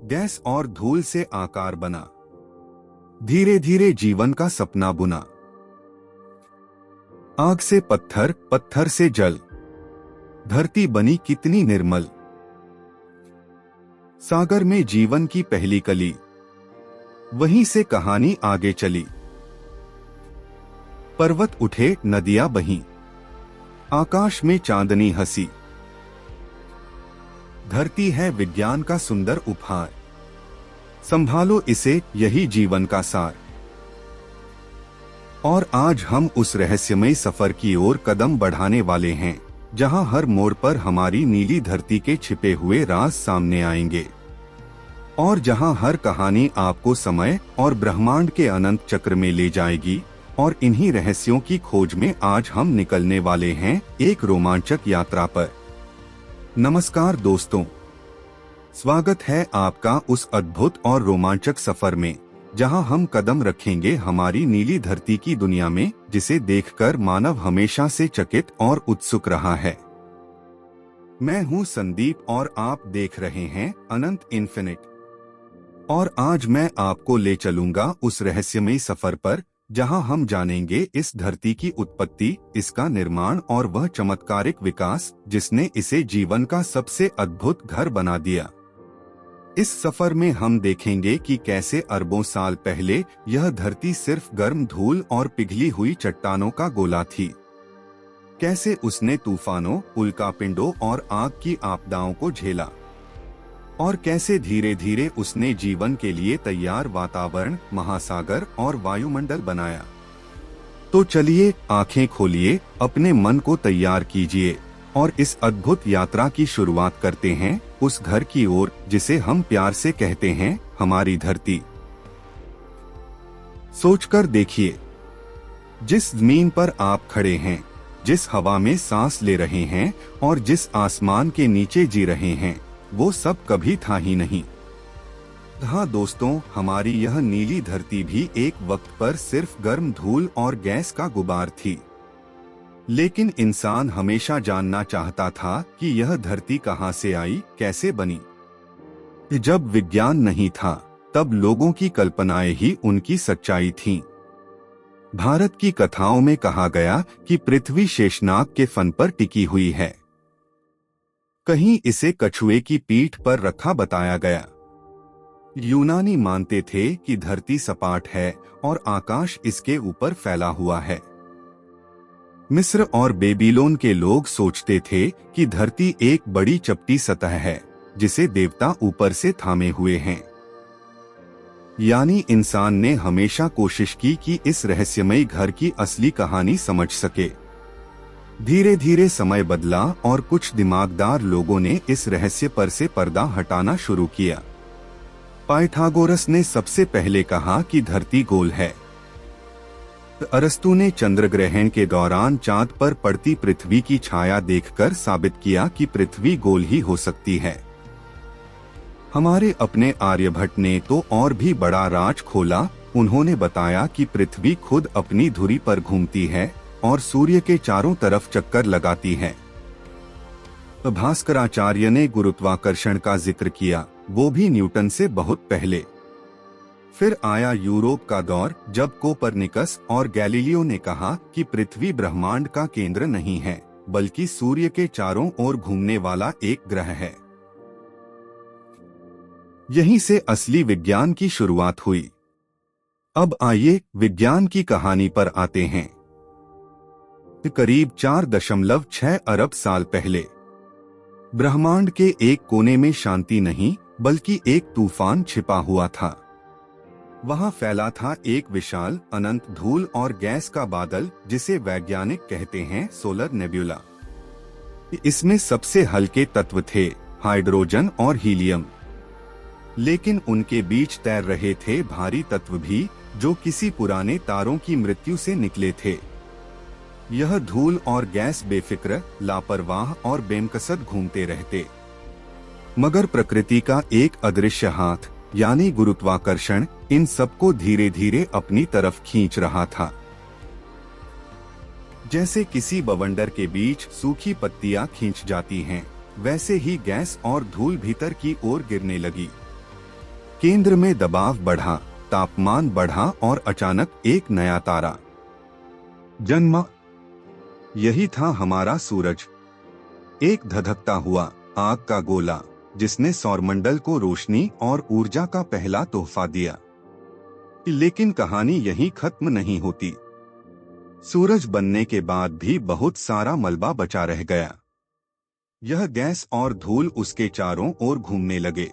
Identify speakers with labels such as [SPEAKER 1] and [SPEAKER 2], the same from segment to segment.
[SPEAKER 1] Gas और धूल से आकार बना, धीरे धीरे जीवन का सपना बुना। आग से पत्थर, पत्थर से जल, धरती बनी कितनी निर्मल। सागर में जीवन की पहली कली, वहीं से कहानी आगे चली। पर्वत उठे, नदियां बहीं, आकाश में चांदनी हंसी। धरती है विज्ञान का सुंदर उपहार, संभालो इसे, यही जीवन का सार। और आज हम उस रहस्यमय सफर की ओर कदम बढ़ाने वाले हैं, जहां हर मोड़ पर हमारी नीली धरती के छिपे हुए राज सामने आएंगे, और जहां हर कहानी आपको समय और ब्रह्मांड के अनंत चक्र में ले जाएगी। और इन्हीं रहस्यों की खोज में आज हम निकलने वाले हैं एक रोमांचक यात्रा पर। नमस्कार दोस्तों, स्वागत है आपका उस अद्भुत और रोमांचक सफर में, जहां हम कदम रखेंगे हमारी नीली धरती की दुनिया में, जिसे देखकर मानव हमेशा से चकित और उत्सुक रहा है। मैं हूं संदीप और आप देख रहे हैं अनंत इन्फिनिट। और आज मैं आपको ले चलूंगा उस रहस्यमयी सफर पर, जहां हम जानेंगे इस धरती की उत्पत्ति, इसका निर्माण और वह चमत्कारिक विकास जिसने इसे जीवन का सबसे अद्भुत घर बना दिया। इस सफर में हम देखेंगे कि कैसे अरबों साल पहले यह धरती सिर्फ गर्म धूल और पिघली हुई चट्टानों का गोला थी। कैसे उसने तूफानों, उल्कापिंडों और आग की आपदाओं को झेला, और कैसे धीरे धीरे उसने जीवन के लिए तैयार वातावरण, महासागर और वायुमंडल बनाया। तो चलिए आंखें खोलिए, अपने मन को तैयार कीजिए और इस अद्भुत यात्रा की शुरुआत करते हैं उस घर की ओर जिसे हम प्यार से कहते हैं हमारी धरती। सोचकर देखिए, जिस जमीन पर आप खड़े हैं, जिस हवा में सांस ले रहे हैं और जिस आसमान के नीचे जी रहे हैं, वो सब कभी था ही नहीं। हाँ दोस्तों, हमारी यह नीली धरती भी एक वक्त पर सिर्फ गर्म धूल और गैस का गुबार थी। लेकिन इंसान हमेशा जानना चाहता था कि यह धरती कहाँ से आई, कैसे बनी। जब विज्ञान नहीं था, तब लोगों की कल्पनाएं ही उनकी सच्चाई थीं। भारत की कथाओं में कहा गया कि पृथ्वी शेषनाग के फन पर टिकी हुई है। कहीं इसे कछुए की पीठ पर रखा बताया गया। यूनानी मानते थे कि धरती सपाट है और आकाश इसके ऊपर फैला हुआ है। मिस्र और बेबीलोन के लोग सोचते थे कि धरती एक बड़ी चपटी सतह है, जिसे देवता ऊपर से थामे हुए हैं। यानी इंसान ने हमेशा कोशिश की कि इस रहस्यमयी घर की असली कहानी समझ सके। धीरे धीरे समय बदला और कुछ दिमागदार लोगों ने इस रहस्य पर से पर्दा हटाना शुरू किया। पाइथागोरस ने सबसे पहले कहा कि धरती गोल है। अरस्तु ने चंद्रग्रहण के दौरान चांद पर पड़ती पृथ्वी की छाया देखकर साबित किया कि पृथ्वी गोल ही हो सकती है। हमारे अपने आर्यभट्ट ने तो और भी बड़ा राज खोला। उन्होंने बताया कि पृथ्वी खुद अपनी धुरी पर घूमती है और सूर्य के चारों तरफ चक्कर लगाती है। भास्कराचार्य ने गुरुत्वाकर्षण का जिक्र किया, वो भी न्यूटन से बहुत पहले। फिर आया यूरोप का दौर, जब कोपरनिकस और गैलीलियो ने कहा कि पृथ्वी ब्रह्मांड का केंद्र नहीं है, बल्कि सूर्य के चारों ओर घूमने वाला एक ग्रह है। यहीं से असली विज्ञान की शुरुआत हुई। अब आइए विज्ञान की कहानी पर आते हैं। करीब 4.6 अरब साल पहले ब्रह्मांड के एक कोने में शांति नहीं, बल्कि एक तूफान छिपा हुआ था। वहां फैला था एक विशाल अनंत धूल और गैस का बादल, जिसे वैज्ञानिक कहते हैं सोलर नेब्यूला। इसमें सबसे हल्के तत्व थे हाइड्रोजन और हीलियम, लेकिन उनके बीच तैर रहे थे भारी तत्व भी, जो किसी पुराने तारों की मृत्यु से निकले थे। यह धूल और गैस बेफिक्र, लापरवाह और बेमकसद घूमते रहते, मगर प्रकृति का एक अदृश्य हाथ यानी गुरुत्वाकर्षण इन सबको धीरे धीरे अपनी तरफ खींच रहा था। जैसे किसी बवंडर के बीच सूखी पत्तियां खींच जाती हैं, वैसे ही गैस और धूल भीतर की ओर गिरने लगी। केंद्र में दबाव बढ़ा, तापमान बढ़ा और अचानक एक नया तारा जन्मा। यही था हमारा सूरज, एक धधकता हुआ आग का गोला जिसने सौरमंडल को रोशनी और ऊर्जा का पहला तोहफा दिया। लेकिन कहानी यहीं खत्म नहीं होती। सूरज बनने के बाद भी बहुत सारा मलबा बचा रह गया। यह गैस और धूल उसके चारों ओर घूमने लगे।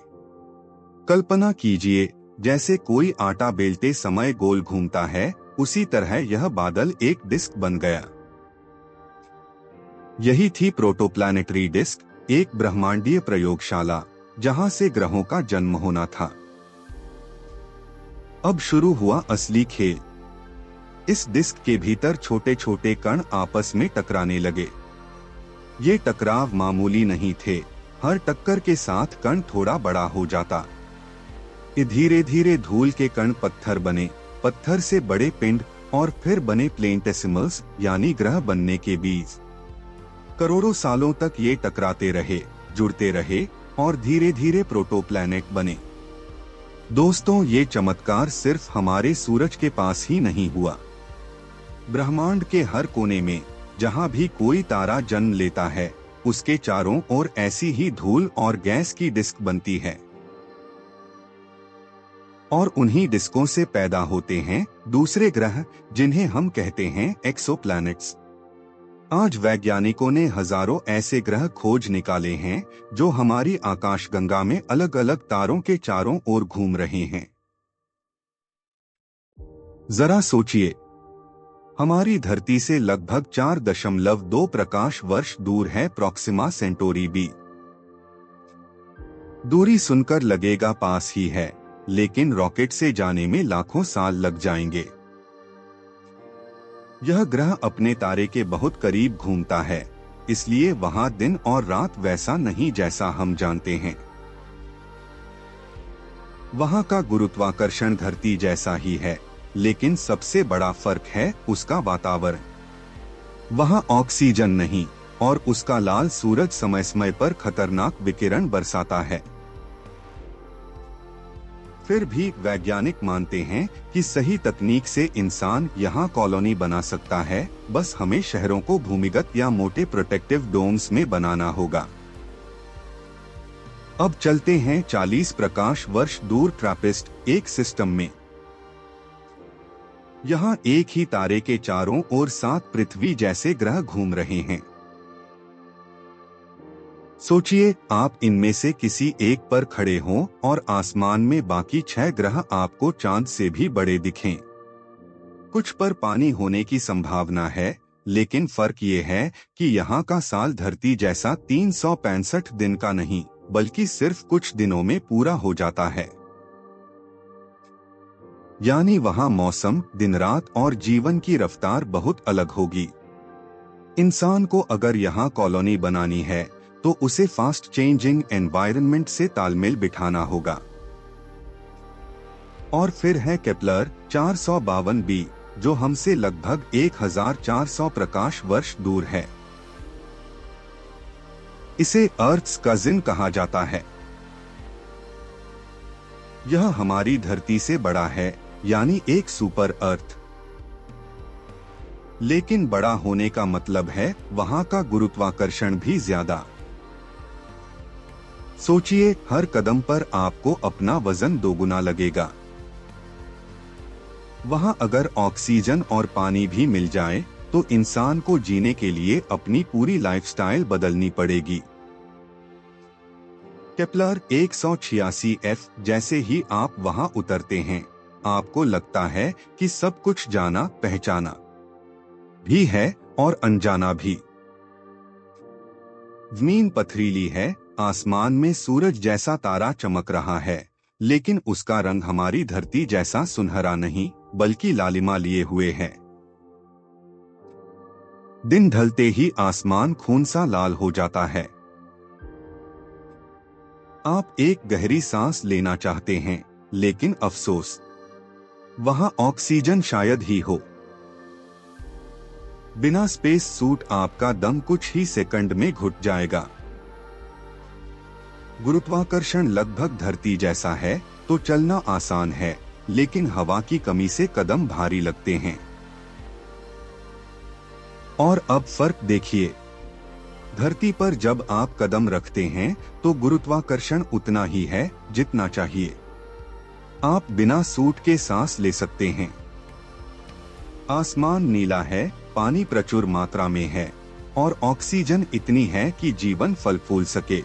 [SPEAKER 1] कल्पना कीजिए, जैसे कोई आटा बेलते समय गोल घूमता है, उसी तरह यह बादल एक डिस्क बन गया। यही थी प्रोटोप्लैनेटरी डिस्क, एक ब्रह्मांडीय प्रयोगशाला जहां से ग्रहों का जन्म होना था। अब शुरू हुआ असली खेल। इस डिस्क के भीतर छोटे छोटे कण आपस में टकराने लगे। ये टकराव मामूली नहीं थे, हर टक्कर के साथ कण थोड़ा बड़ा हो जाता। धीरे धीरे धूल के कण पत्थर बने, पत्थर से बड़े पिंड और फिर बने प्लेनेटेसिमल्स यानी ग्रह बनने के बीज। करोड़ों सालों तक ये टकराते रहे, जुड़ते रहे और धीरे धीरे प्रोटोप्लैनेट बने। दोस्तों, ये चमत्कार सिर्फ हमारे सूरज के पास ही नहीं हुआ। ब्रह्मांड के हर कोने में जहां भी कोई तारा जन्म लेता है, उसके चारों ओर ऐसी ही धूल और गैस की डिस्क बनती है। और उन्हीं डिस्कों से पैदा होते हैं दूसरे ग्रह, जिन्हें हम कहते हैं एक्सोप्लैनेट्स। आज वैज्ञानिकों ने हजारों ऐसे ग्रह खोज निकाले हैं जो हमारी आकाशगंगा में अलग अलग तारों के चारों ओर घूम रहे हैं। जरा सोचिए, हमारी धरती से लगभग 4.2 प्रकाश वर्ष दूर है प्रॉक्सिमा सेंटोरी बी। दूरी सुनकर लगेगा पास ही है, लेकिन रॉकेट से जाने में लाखों साल लग जाएंगे। यह ग्रह अपने तारे के बहुत करीब घूमता है, इसलिए वहां दिन और रात वैसा नहीं जैसा हम जानते हैं। वहां का गुरुत्वाकर्षण धरती जैसा ही है, लेकिन सबसे बड़ा फर्क है उसका वातावरण। वहां ऑक्सीजन नहीं और उसका लाल सूरज समय समय पर खतरनाक विकिरण बरसाता है। फिर भी वैज्ञानिक मानते हैं कि सही तकनीक से इंसान यहाँ कॉलोनी बना सकता है, बस हमें शहरों को भूमिगत या मोटे प्रोटेक्टिव डोम्स में बनाना होगा। अब चलते हैं 40 प्रकाश वर्ष दूर ट्रैपिस्ट एक सिस्टम में। यहाँ एक ही तारे के चारों ओर 7 पृथ्वी जैसे ग्रह घूम रहे हैं। सोचिए, आप इनमें से किसी एक पर खड़े हों और आसमान में बाकी 6 ग्रह आपको चांद से भी बड़े दिखें। कुछ पर पानी होने की संभावना है, लेकिन फर्क ये है कि यहाँ का साल धरती जैसा 365 दिन का नहीं, बल्कि सिर्फ कुछ दिनों में पूरा हो जाता है। यानी वहाँ मौसम, दिन रात और जीवन की रफ्तार बहुत अलग होगी। इंसान को अगर यहाँ कॉलोनी बनानी है तो उसे फास्ट चेंजिंग एनवायरनमेंट से तालमेल बिठाना होगा। और फिर है केपलर 452 बी, जो हमसे लगभग 1400 प्रकाश वर्ष दूर है। इसे अर्थ्स कजिन कहा जाता है। यह हमारी धरती से बड़ा है, यानी एक सुपर अर्थ। लेकिन बड़ा होने का मतलब है वहां का गुरुत्वाकर्षण भी ज्यादा। सोचिए, हर कदम पर आपको अपना वजन दोगुना लगेगा। वहां अगर ऑक्सीजन और पानी भी मिल जाए तो इंसान को जीने के लिए अपनी पूरी लाइफस्टाइल बदलनी पड़ेगी। केपलर 186f जैसे ही आप वहां उतरते हैं, आपको लगता है कि सब कुछ जाना पहचाना भी है और अनजाना भी। जमीन पथरीली है, आसमान में सूरज जैसा तारा चमक रहा है, लेकिन उसका रंग हमारी धरती जैसा सुनहरा नहीं, बल्कि लालिमा लिए हुए है। दिन ढलते ही आसमान खून सा लाल हो जाता है। आप एक गहरी सांस लेना चाहते हैं, लेकिन अफसोस, वहां ऑक्सीजन शायद ही हो। बिना स्पेस सूट आपका दम कुछ ही सेकंड में घुट जाएगा। गुरुत्वाकर्षण लगभग धरती जैसा है, तो चलना आसान है, लेकिन हवा की कमी से कदम भारी लगते हैं। और अब फर्क देखिए, धरती पर जब आप कदम रखते हैं तो गुरुत्वाकर्षण उतना ही है जितना चाहिए। आप बिना सूट के सांस ले सकते हैं। आसमान नीला है, पानी प्रचुर मात्रा में है और ऑक्सीजन इतनी है कि जीवन फल फूल सके।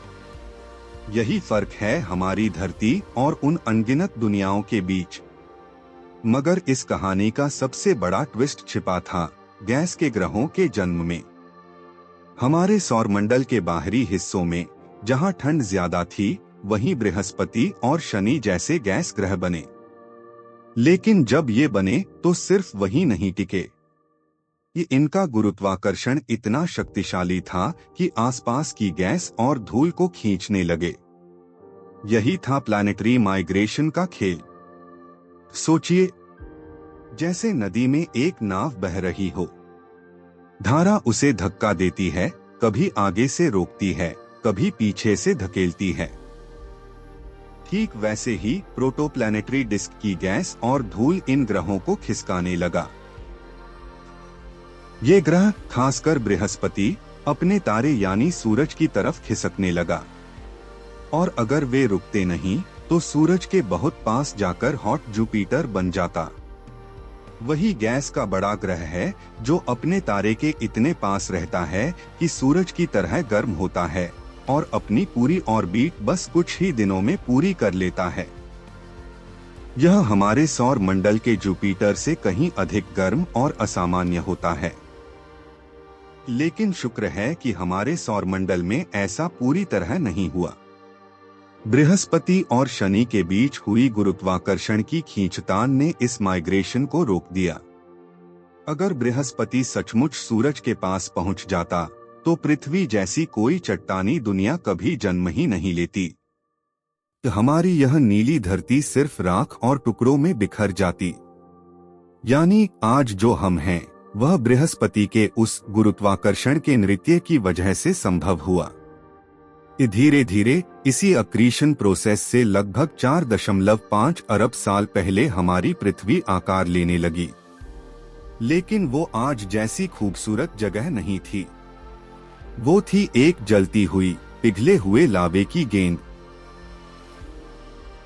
[SPEAKER 1] यही फर्क है हमारी धरती और उन अनगिनत दुनियाओं के बीच। मगर इस कहानी का सबसे बड़ा ट्विस्ट छिपा था गैस के ग्रहों के जन्म में। हमारे सौरमंडल के बाहरी हिस्सों में जहां ठंड ज्यादा थी, वहीं बृहस्पति और शनि जैसे गैस ग्रह बने। लेकिन जब ये बने तो सिर्फ वही नहीं टिके, ये इनका गुरुत्वाकर्षण इतना शक्तिशाली था कि आसपास की गैस और धूल को खींचने लगे। यही था प्लैनेटरी माइग्रेशन का खेल। सोचिए, जैसे नदी में एक नाव बह रही हो, धारा उसे धक्का देती है, कभी आगे से रोकती है, कभी पीछे से धकेलती है। ठीक वैसे ही प्रोटोप्लैनेटरी डिस्क की गैस और धूल इन ग्रहों को खिसकाने लगा। ये ग्रह, खासकर बृहस्पति, अपने तारे यानी सूरज की तरफ खिसकने लगा। और अगर वे रुकते नहीं तो सूरज के बहुत पास जाकर हॉट जुपिटर बन जाता। वही गैस का बड़ा ग्रह है जो अपने तारे के इतने पास रहता है कि सूरज की तरह गर्म होता है और अपनी पूरी ऑर्बिट बस कुछ ही दिनों में पूरी कर लेता है। यह हमारे सौर मंडल के जुपिटर से कहीं अधिक गर्म और असामान्य होता है। लेकिन शुक्र है कि हमारे सौर मंडल में ऐसा पूरी तरह नहीं हुआ। बृहस्पति और शनि के बीच हुई गुरुत्वाकर्षण की खींचतान ने इस माइग्रेशन को रोक दिया। अगर बृहस्पति सचमुच सूरज के पास पहुंच जाता तो पृथ्वी जैसी कोई चट्टानी दुनिया कभी जन्म ही नहीं लेती। हमारी यह नीली धरती सिर्फ राख और टुकड़ों में बिखर जाती। यानी आज जो हम हैं, वह बृहस्पति के उस गुरुत्वाकर्षण के नृत्य की वजह से संभव हुआ। धीरे धीरे इसी अक्रीशन प्रोसेस से लगभग 4.5 अरब साल पहले हमारी पृथ्वी आकार लेने लगी। लेकिन वो आज जैसी खूबसूरत जगह नहीं थी। वो थी एक जलती हुई, पिघले हुए लावे की गेंद।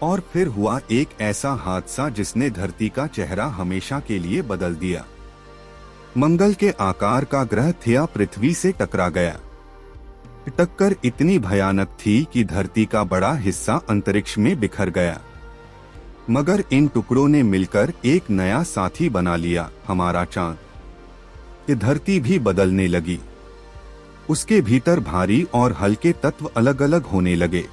[SPEAKER 1] और फिर हुआ एक ऐसा हादसा जिसने धरती का चेहरा हमेशा के लिए बदल दिया। मंगल के आकार का ग्रह थिया पृथ्वी से टकरा गया। टक्कर इतनी भयानक थी कि धरती का बड़ा हिस्सा अंतरिक्ष में बिखर गया। मगर इन टुकड़ों ने मिलकर एक नया साथी बना लिया, हमारा चांद। धरती भी बदलने लगी। उसके भीतर भारी और हल्के तत्व अलग अलग होने लगे।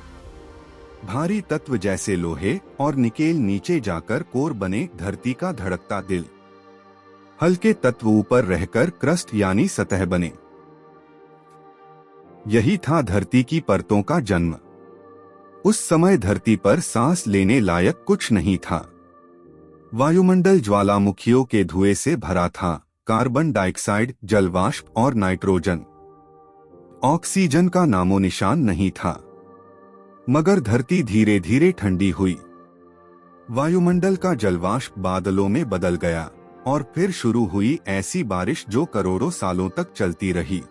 [SPEAKER 1] भारी तत्व जैसे लोहे और निकेल नीचे जाकर कोर बने, धरती का धड़कता दिल। हल्के तत्व ऊपर रहकर क्रस्ट यानी सतह बने। यही था धरती की परतों का जन्म। उस समय धरती पर सांस लेने लायक कुछ नहीं था। वायुमंडल ज्वालामुखियों के धुएं से भरा था, कार्बन डाइऑक्साइड, जलवाष्प और नाइट्रोजन। ऑक्सीजन का नामो निशान नहीं था। मगर धरती धीरे धीरे ठंडी हुई। वायुमंडल का जलवाष्प बादलों में बदल गया और फिर शुरू हुई ऐसी बारिश जो करोड़ों सालों तक चलती रही।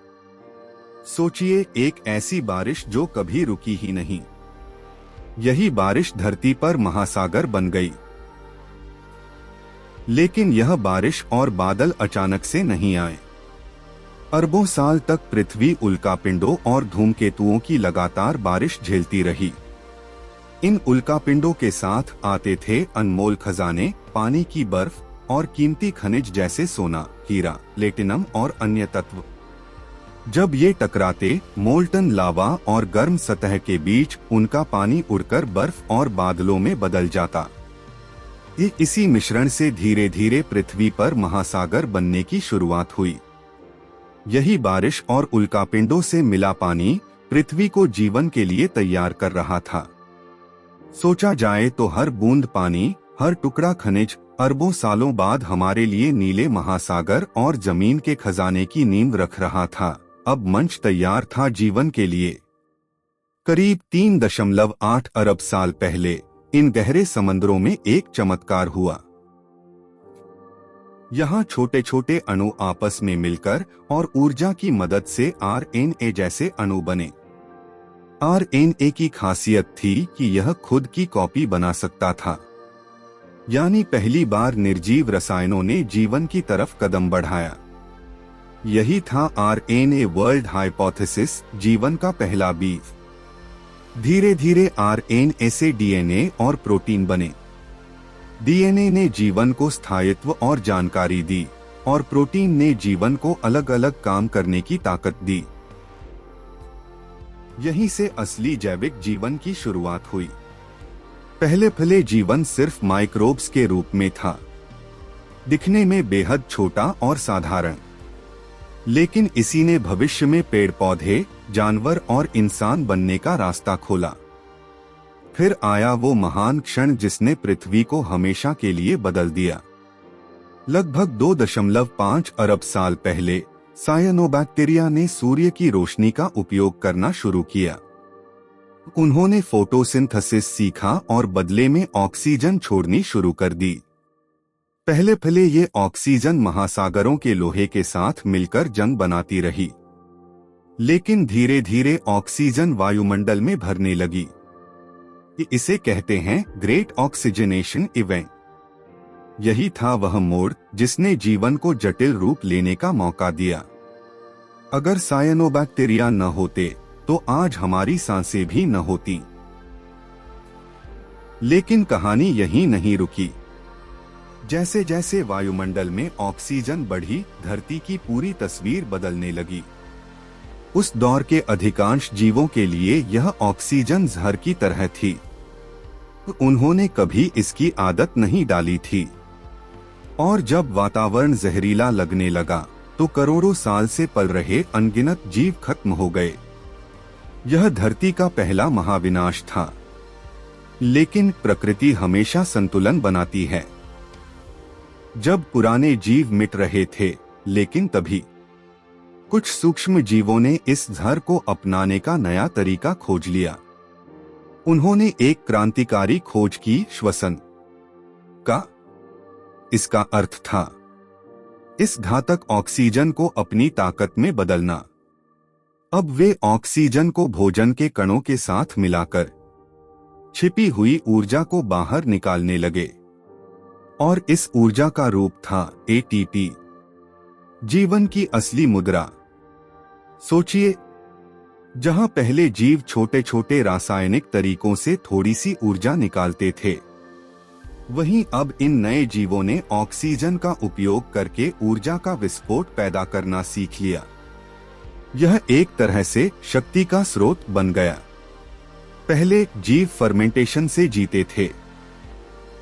[SPEAKER 1] सोचिए, एक ऐसी बारिश जो कभी रुकी ही नहीं। यही बारिश धरती पर महासागर बन गई। लेकिन यह बारिश और बादल अचानक से नहीं आए। अरबों साल तक पृथ्वी उल्कापिंडों और धूमकेतुओं की लगातार बारिश झेलती रही। इन उल्कापिंडों के साथ आते थे अनमोल खजाने, पानी की बर्फ और कीमती खनिज जैसे सोना, हीरा, प्लेटिनम और अन्य तत्व। जब ये टकराते, मोल्टन लावा और गर्म सतह के बीच उनका पानी उड़कर बर्फ और बादलों में बदल जाता। इसी मिश्रण से धीरे धीरे पृथ्वी पर महासागर बनने की शुरुआत हुई। यही बारिश और उल्कापिंडों से मिला पानी पृथ्वी को जीवन के लिए तैयार कर रहा था। सोचा जाए तो हर बूंद पानी, हर टुकड़ा खनिज अरबों सालों बाद हमारे लिए नीले महासागर और जमीन के खजाने की नींव रख रहा था। अब मंच तैयार था जीवन के लिए। करीब 3.8 अरब साल पहले इन गहरे समंदरों में एक चमत्कार हुआ। यहाँ छोटे छोटे अणु आपस में मिलकर और ऊर्जा की मदद से आरएनए जैसे अणु बने। आरएनए की खासियत थी कि यह खुद की कॉपी बना सकता था, यानी पहली बार निर्जीव रसायनों ने जीवन की तरफ कदम बढ़ाया। यही था आरएनए वर्ल्ड हाइपोथेसिस, जीवन का पहला बीज। धीरे धीरे आरएनए से डीएनए और प्रोटीन बने। डीएनए ने जीवन को स्थायित्व और जानकारी दी और प्रोटीन ने जीवन को अलग अलग काम करने की ताकत दी। यहीं से असली जैविक जीवन की शुरुआत हुई। पहले जीवन सिर्फ माइक्रोब्स के रूप में था, दिखने में बेहद छोटा और साधारण। लेकिन इसी ने भविष्य में पेड़ पौधे, जानवर और इंसान बनने का रास्ता खोला। फिर आया वो महान क्षण जिसने पृथ्वी को हमेशा के लिए बदल दिया। लगभग 2.5 अरब साल पहले सायनोबैक्टीरिया ने सूर्य की रोशनी का उपयोग करना शुरू किया। उन्होंने फोटोसिंथेसिस सीखा और बदले में ऑक्सीजन छोड़नी शुरू कर दी। पहले ये ऑक्सीजन महासागरों के लोहे के साथ मिलकर जंग बनाती रही, लेकिन धीरे धीरे ऑक्सीजन वायुमंडल में भरने लगी। इसे कहते हैं ग्रेट ऑक्सीजनेशन इवेंट। यही था वह मोड़ जिसने जीवन को जटिल रूप लेने का मौका दिया। अगर सायनोबैक्टीरिया न होते तो आज हमारी सांसें भी न होती। लेकिन कहानी यहीं नहीं रुकी। जैसे जैसे वायुमंडल में ऑक्सीजन बढ़ी, धरती की पूरी तस्वीर बदलने लगी। उस दौर के अधिकांश जीवों के लिए यह ऑक्सीजन जहर की तरह थी। उन्होंने कभी इसकी आदत नहीं डाली थी। और जब वातावरण जहरीला लगने लगा तो करोड़ों साल से पल रहे अनगिनत जीव खत्म हो गए। यह धरती का पहला महाविनाश था। लेकिन प्रकृति हमेशा संतुलन बनाती है। जब पुराने जीव मिट रहे थे, लेकिन तभी कुछ सूक्ष्म जीवों ने इस जहर को अपनाने का नया तरीका खोज लिया। उन्होंने एक क्रांतिकारी खोज की, श्वसन का। इसका अर्थ था इस घातक ऑक्सीजन को अपनी ताकत में बदलना। अब वे ऑक्सीजन को भोजन के कणों के साथ मिलाकर छिपी हुई ऊर्जा को बाहर निकालने लगे। और इस ऊर्जा का रूप था एटीपी, जीवन की असली मुद्रा। सोचिए, जहां पहले जीव छोटे छोटे रासायनिक तरीकों से थोड़ी सी ऊर्जा निकालते थे, वहीं अब इन नए जीवों ने ऑक्सीजन का उपयोग करके ऊर्जा का विस्फोट पैदा करना सीख लिया। यह एक तरह से शक्ति का स्रोत बन गया। पहले जीव फर्मेंटेशन से जीते थे,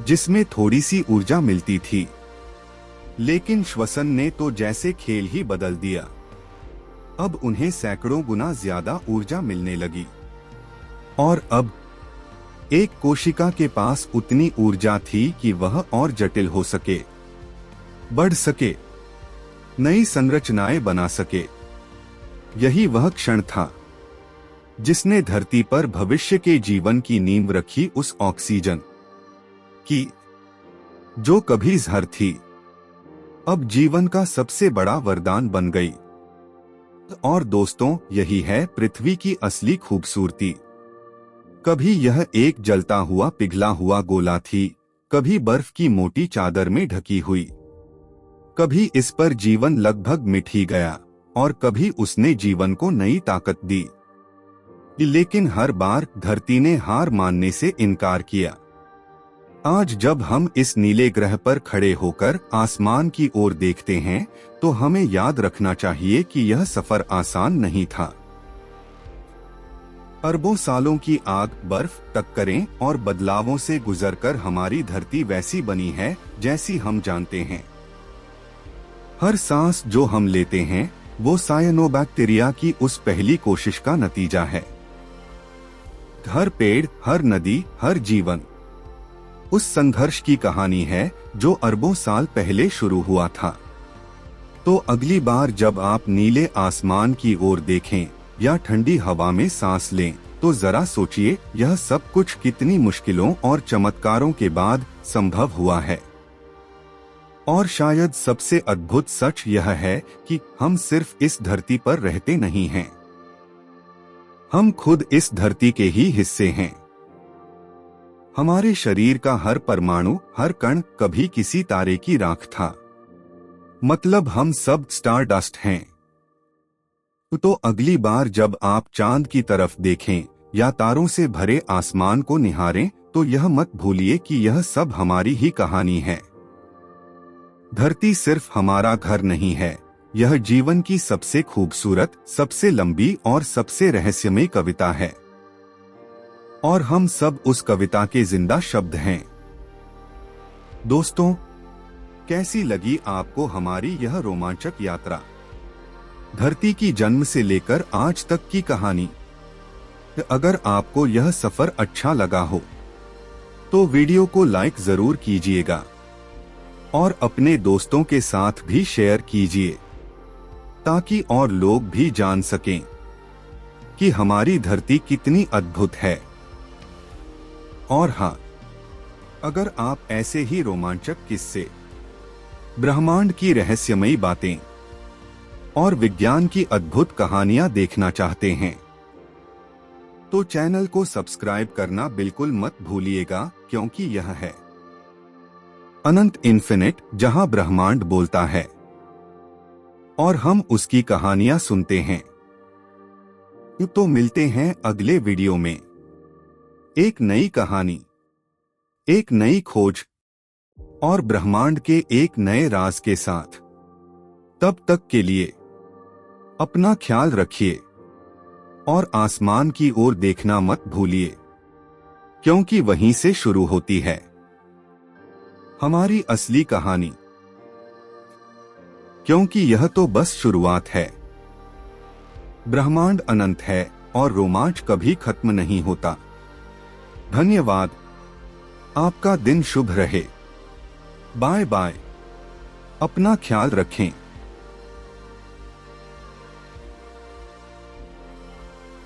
[SPEAKER 1] जिसमें थोड़ी सी ऊर्जा मिलती थी। लेकिन श्वसन ने तो जैसे खेल ही बदल दिया। अब उन्हें सैकड़ों गुना ज्यादा ऊर्जा मिलने लगी। और अब एक कोशिका के पास उतनी ऊर्जा थी कि वह और जटिल हो सके, बढ़ सके, नई संरचनाएं बना सके। यही वह क्षण था जिसने धरती पर भविष्य के जीवन की नींव रखी, उस ऑक्सीजन की जो कभी जहर थी, अब जीवन का सबसे बड़ा वरदान बन गई। और दोस्तों, यही है पृथ्वी की असली खूबसूरती। कभी यह एक जलता हुआ पिघला हुआ गोला थी, कभी बर्फ की मोटी चादर में ढकी हुई, कभी इस पर जीवन लगभग मिट ही गया और कभी उसने जीवन को नई ताकत दी। लेकिन हर बार धरती ने हार मानने से इनकार किया। आज जब हम इस नीले ग्रह पर खड़े होकर आसमान की ओर देखते हैं, तो हमें याद रखना चाहिए कि यह सफर आसान नहीं था। अरबों सालों की आग, बर्फ, टक्करें और बदलावों से गुजरकर हमारी धरती वैसी बनी है जैसी हम जानते हैं। हर सांस जो हम लेते हैं वो सायनोबैक्टीरिया की उस पहली कोशिश का नतीजा है। हर पेड़, हर नदी, हर जीवन उस संघर्ष की कहानी है जो अरबों साल पहले शुरू हुआ था। तो अगली बार जब आप नीले आसमान की ओर देखें या ठंडी हवा में सांस लें, तो जरा सोचिए यह सब कुछ कितनी मुश्किलों और चमत्कारों के बाद संभव हुआ है। और शायद सबसे अद्भुत सच यह है कि हम सिर्फ इस धरती पर रहते नहीं हैं, हम खुद इस धरती के ही हिस्से हैं। हमारे शरीर का हर परमाणु, हर कण कभी किसी तारे की राख था। मतलब हम सब स्टार डस्ट हैं। तो अगली बार जब आप चांद की तरफ देखें या तारों से भरे आसमान को निहारें, तो यह मत भूलिए कि यह सब हमारी ही कहानी है। धरती सिर्फ हमारा घर नहीं है, यह जीवन की सबसे खूबसूरत, सबसे लंबी और सबसे रहस्यमय कविता है। और हम सब उस कविता के जिंदा शब्द हैं। दोस्तों, कैसी लगी आपको हमारी यह रोमांचक यात्रा? धरती की जन्म से लेकर आज तक की कहानी। अगर आपको यह सफर अच्छा लगा हो तो वीडियो को लाइक जरूर कीजिएगा और अपने दोस्तों के साथ भी शेयर कीजिए, ताकि और लोग भी जान सकें कि हमारी धरती कितनी अद्भुत है। और हाँ, अगर आप ऐसे ही रोमांचक किस्से, ब्रह्मांड की रहस्यमयी बातें और विज्ञान की अद्भुत कहानियां देखना चाहते हैं, तो चैनल को सब्सक्राइब करना बिल्कुल मत भूलिएगा, क्योंकि यह है अनंत इन्फिनिट, जहां ब्रह्मांड बोलता है और हम उसकी कहानियां सुनते हैं। तो मिलते हैं अगले वीडियो में एक नई कहानी, एक नई खोज और ब्रह्मांड के एक नए राज के साथ। तब तक के लिए अपना ख्याल रखिए और आसमान की ओर देखना मत भूलिए, क्योंकि वहीं से शुरू होती है हमारी असली कहानी। क्योंकि यह तो बस शुरुआत है। ब्रह्मांड अनंत है और रोमांच कभी खत्म नहीं होता। धन्यवाद। आपका दिन शुभ रहे। Bye bye. अपना ख्याल रखें।